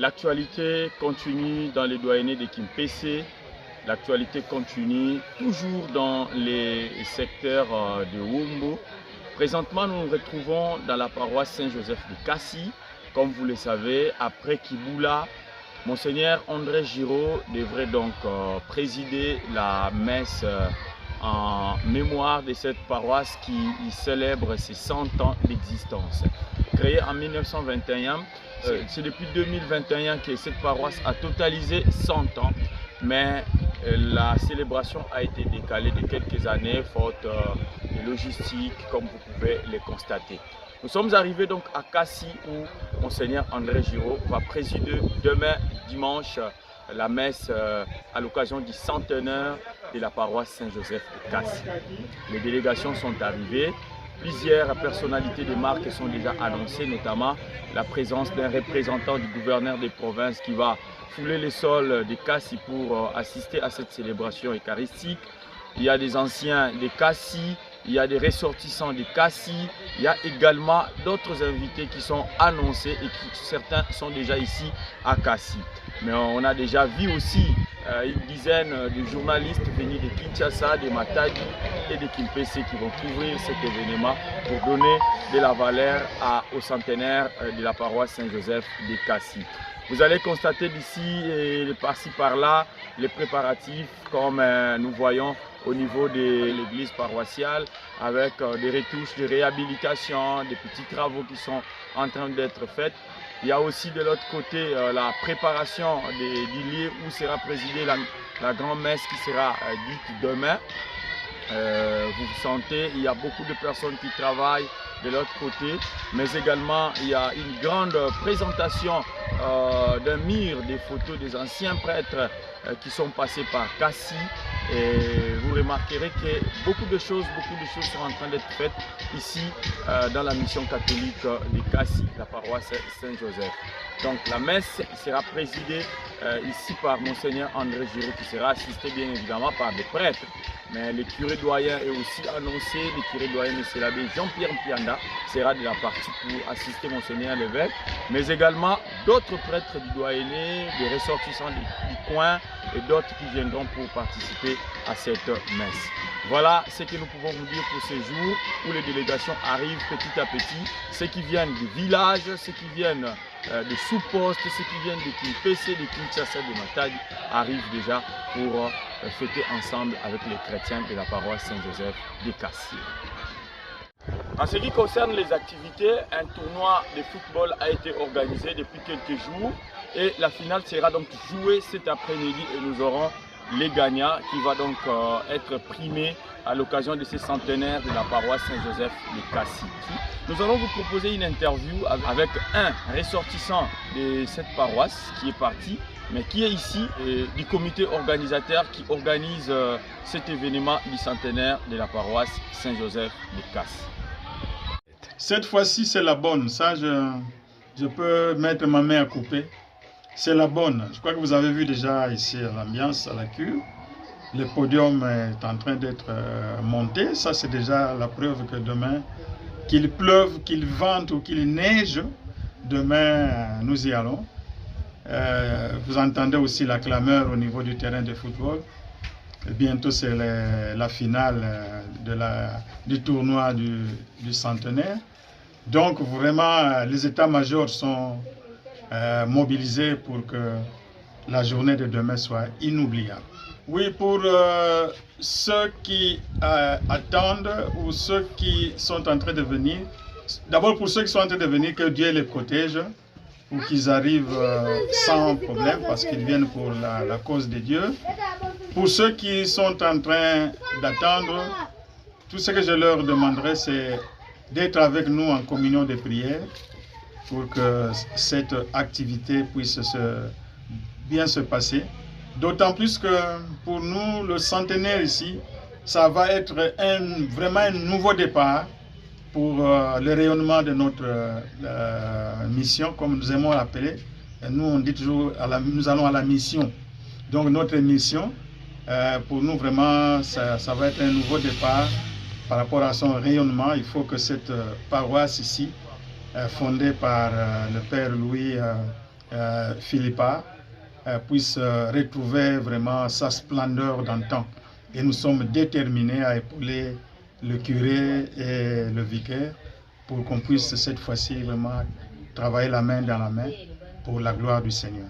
L'actualité continue dans les doyennés de Kimpese, l'actualité continue toujours dans les secteurs de Wombo. Présentement, nous nous retrouvons dans la paroisse Saint-Joseph de Kassi. Comme vous le savez, après Kiboula, Monseigneur André Giraud devrait donc présider la messe en mémoire de cette paroisse qui célèbre ses 100 ans d'existence. Créée en 1921, c'est depuis 2021 que cette paroisse a totalisé 100 ans, mais la célébration a été décalée de quelques années, faute de logistique, comme vous pouvez le constater. Nous sommes arrivés donc à Kassi où Monseigneur André Giraud va présider demain dimanche la messe à l'occasion du centenaire de la paroisse Saint-Joseph de Kassi. Les délégations sont arrivées. Plusieurs personnalités de marque sont déjà annoncées, notamment la présence d'un représentant du gouverneur des provinces qui va fouler les sols de Kassi pour assister à cette célébration eucharistique. Il y a des anciens de Kassi, il y a des ressortissants de Kassi, il y a également d'autres invités qui sont annoncés et qui certains sont déjà ici à Kassi. Mais on a déjà vu aussi une dizaine de journalistes venus de Kinshasa, de Matadi et de Kimpese qui vont couvrir cet événement pour donner de la valeur au centenaire de la paroisse Saint-Joseph de Kassi. Vous allez constater d'ici et par-ci par-là les préparatifs comme nous voyons au niveau de l'église paroissiale avec des retouches de réhabilitation, des petits travaux qui sont en train d'être faits. Il y a aussi de l'autre côté la préparation du lieu où sera présidée la grande messe qui sera dite demain. Vous sentez, il y a beaucoup de personnes qui travaillent de l'autre côté, mais également il y a une grande présentation d'un mur des photos des anciens prêtres qui sont passés par Kassi. Et vous remarquerez que beaucoup de choses sont en train d'être faites ici dans la mission catholique de Kassi, la paroisse Saint-Joseph. Donc la messe sera présidée ici par Monseigneur André Giraud qui sera assisté bien évidemment par des prêtres. Mais le curé doyen est aussi annoncé, le curé doyen M. l'abbé Jean-Pierre Mpianda sera de la partie pour assister Monseigneur l'évêque, mais également d'autres prêtres du doyenné, des ressortissants du coin et d'autres qui viendront pour participer à cette messe. Voilà ce que nous pouvons vous dire pour ces jours où les délégations arrivent petit à petit. Ceux qui viennent du village, ceux qui viennent des sous-postes, ceux qui viennent de Kimpese, de Kinshasa, de Matadi arrivent déjà pour fêter ensemble avec les chrétiens de la paroisse Saint-Joseph de Kassi. En ce qui concerne les activités, un tournoi de football a été organisé depuis quelques jours et la finale sera donc jouée cet après-midi et nous aurons les gagnants qui va donc être primés à l'occasion de ce centenaire de la paroisse Saint-Joseph de Kassi. Nous allons vous proposer une interview avec un ressortissant de cette paroisse qui est parti, mais qui est ici du comité organisateur qui organise cet événement du centenaire de la paroisse Saint-Joseph de Kassi. Cette fois-ci, c'est la bonne. Ça, je peux mettre ma main à couper. C'est la bonne. Je crois que vous avez vu déjà ici l'ambiance à la cure. Le podium est en train d'être monté. Ça, c'est déjà la preuve que demain, qu'il pleuve, qu'il vente ou qu'il neige, demain, nous y allons. Vous entendez aussi la clameur au niveau du terrain de football. Et bientôt, c'est la finale du tournoi du centenaire. Donc, vraiment, les états-majors sont mobilisés pour que la journée de demain soit inoubliable. Oui, pour ceux qui attendent ou ceux qui sont en train de venir, d'abord pour ceux qui sont en train de venir, que Dieu les protège pour qu'ils arrivent sans problème parce qu'ils viennent pour la cause de Dieu. Pour ceux qui sont en train d'attendre, tout ce que je leur demanderai, c'est d'être avec nous en communion de prière pour que cette activité puisse bien se passer. D'autant plus que pour nous, le centenaire ici, ça va être vraiment un nouveau départ pour le rayonnement de notre mission, comme nous aimons l'appeler. Nous, on dit toujours, nous allons à la mission. Donc notre mission, pour nous, vraiment, ça va être un nouveau départ par rapport à son rayonnement. Il faut que cette paroisse ici, fondée par le Père Louis Philippa puisse retrouver vraiment sa splendeur d'antan. Et nous sommes déterminés à épauler le curé et le vicaire pour qu'on puisse cette fois-ci vraiment travailler la main dans la main pour la gloire du Seigneur.